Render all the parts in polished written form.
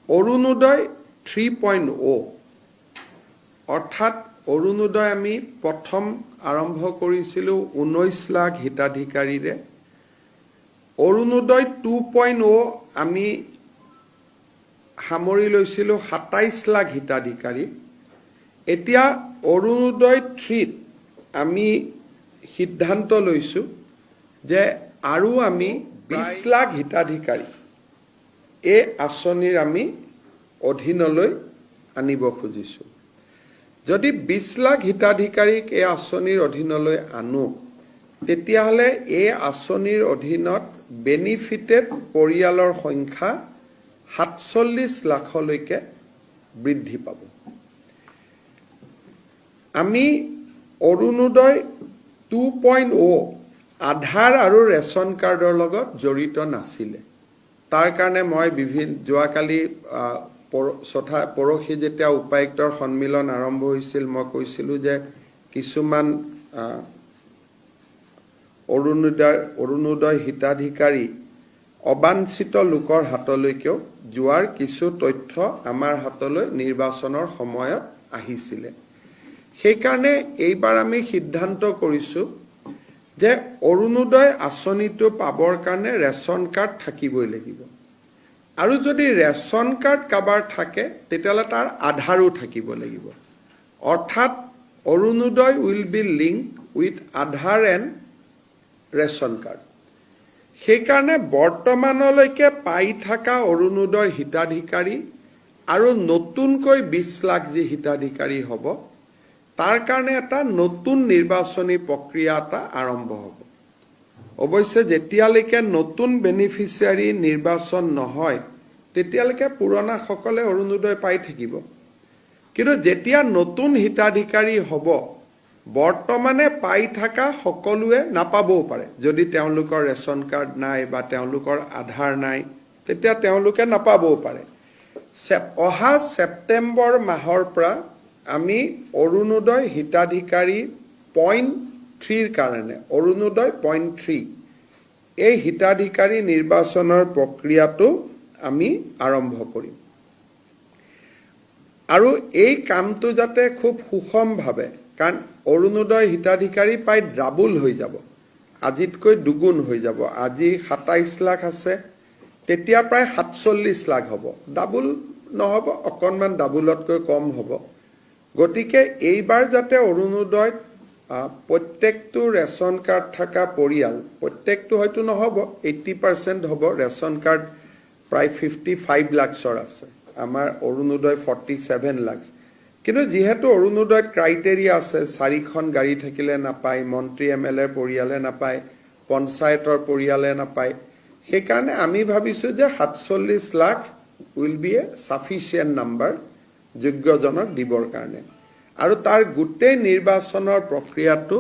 অৰুণোদয় 3.0 অৰ্থাৎ অৰুণোদয় আমি প্ৰথম আৰম্ভ কৰিছিলোঁ 19 লাখ হিতাধিকাৰীৰে। অৰুণোদয় 2.0 আমি সামৰি লৈছিলোঁ 27 লাখ হিতাধিকাৰী। এতিয়া অৰুণোদয় 3 আমি সিদ্ধান্ত লৈছোঁ যে আৰু আমি 20 লাখ হিতাধিকাৰী এই আঁচনিৰ আমি অধীনলৈ আনিব খুজিছোঁ। যদি 20 লাখ হিতাধিকাৰীক এই আঁচনিৰ অধীনলৈ আনো, তেতিয়াহ'লে এই আঁচনিৰ অধীনত বেনিফিটেড পৰিয়ালৰ সংখ্যা 47 লাখলৈকে বৃদ্ধি পাব। আমি অৰুণোদয় 2.0 আধাৰ আৰু ৰেচন কাৰ্ডৰ লগত জড়িত নাছিলে। তাৰ কাৰণে মই যোৱাকালি পৰহি যেতিয়া উপায়ুক্তৰ সন্মিলন আৰম্ভ হৈছিল, মই কৈছিলোঁ যে কিছুমান অৰুণোদয় হিতাধিকাৰী অবাঞ্ছিত লোকৰ হাতলৈকেও যোৱাৰ কিছু তথ্য আমাৰ হাতলৈ নিৰ্বাচনৰ সময়ত আহিছিলে। সেইকাৰণে এইবাৰ আমি সিদ্ধান্ত কৰিছোঁ যে অৰুণোদয় আঁচনিটো পাবৰ কাৰণে ৰেচন কাৰ্ড থাকিবই লাগিব। আৰু যদি ৰেচন কাৰ্ড কাৰোবাৰ থাকে, তেতিয়াহ'লে তাৰ আধাৰো থাকিব লাগিব। অৰ্থাৎ Arunodoi will be link with Aadhaar and ration card. সেইকাৰণে বৰ্তমানলৈকে পাই থকা অৰুণোদয় হিতাধিকাৰী আৰু নতুনকৈ 20 লাখ যি হিতাধিকাৰী হ'ব, তাৰ কাৰণে এটা নতুন নিৰ্বাচনী প্ৰক্ৰিয়া এটা আৰম্ভ হ'ব। অৱশ্যে যেতিয়ালৈকে নতুন বেনিফিচিয়াৰী নিৰ্বাচন নহয়, তেতিয়ালৈকে পুৰণাসকলে অৰুণোদয় পাই থাকিব। কিন্তু যেতিয়া নতুন হিতাধিকাৰী হ'ব, বৰ্তমানে পাই থকা সকলোৱে নাপাবও পাৰে। যদি তেওঁলোকৰ ৰেচন কাৰ্ড নাই বা তেওঁলোকৰ আধাৰ নাই, তেতিয়া তেওঁলোকে নাপাবও পাৰে। অহা ছেপ্টেম্বৰ মাহৰ পৰা আমি অৰুণোদয় হিতাধিকাৰী 0.3 কাৰণে অৰুণোদয় 0.3 এই হিতাধিকাৰী নিৰ্বাচনৰ প্ৰক্ৰিয়াটো আমি আৰম্ভ কৰিম। আৰু এই কামটো যাতে খুব সুষমভাৱে, কাৰণ অৰুণোদয় হিতাধিকাৰী প্ৰায় ডাবুল হৈ যাব, আজিতকৈ দুগুণ হৈ যাব। আজি 27 লাখ আছে, তেতিয়া প্ৰায় 47 লাখ হ'ব। ডাবুল নহ'ব, অকণমান ডাবুলতকৈ কম হ'ব। গতিকে এইবাৰ যাতে অৰুণোদয়ত প্ৰত্যেকটো ৰেচন কাৰ্ড থকা পৰিয়াল, প্ৰত্যেকটো হয়তো নহ'ব, 80% হ'ব। ৰেচন কাৰ্ড প্ৰায় 55 লাখৰ আছে, আমাৰ অৰুণোদয় 47 লাখ। কিন্তু যিহেতু অৰুণোদয়ত ক্ৰাইটেৰিয়া আছে, 4খন গাড়ী থাকিলে নাপায়, মন্ত্ৰী MLA পৰিয়ালে নাপায়, পঞ্চায়তৰ পৰিয়ালে নাপায়, সেইকাৰণে আমি ভাবিছোঁ যে 47 lakh will be a sufficient number যোগ্যজনক দিবৰ কাৰণে। আৰু তাৰ গোটেই নিৰ্বাচনৰ প্ৰক্ৰিয়াটো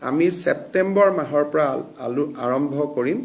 আমি ছেপ্টেম্বৰ মাহৰ পৰা আৰম্ভ কৰিম।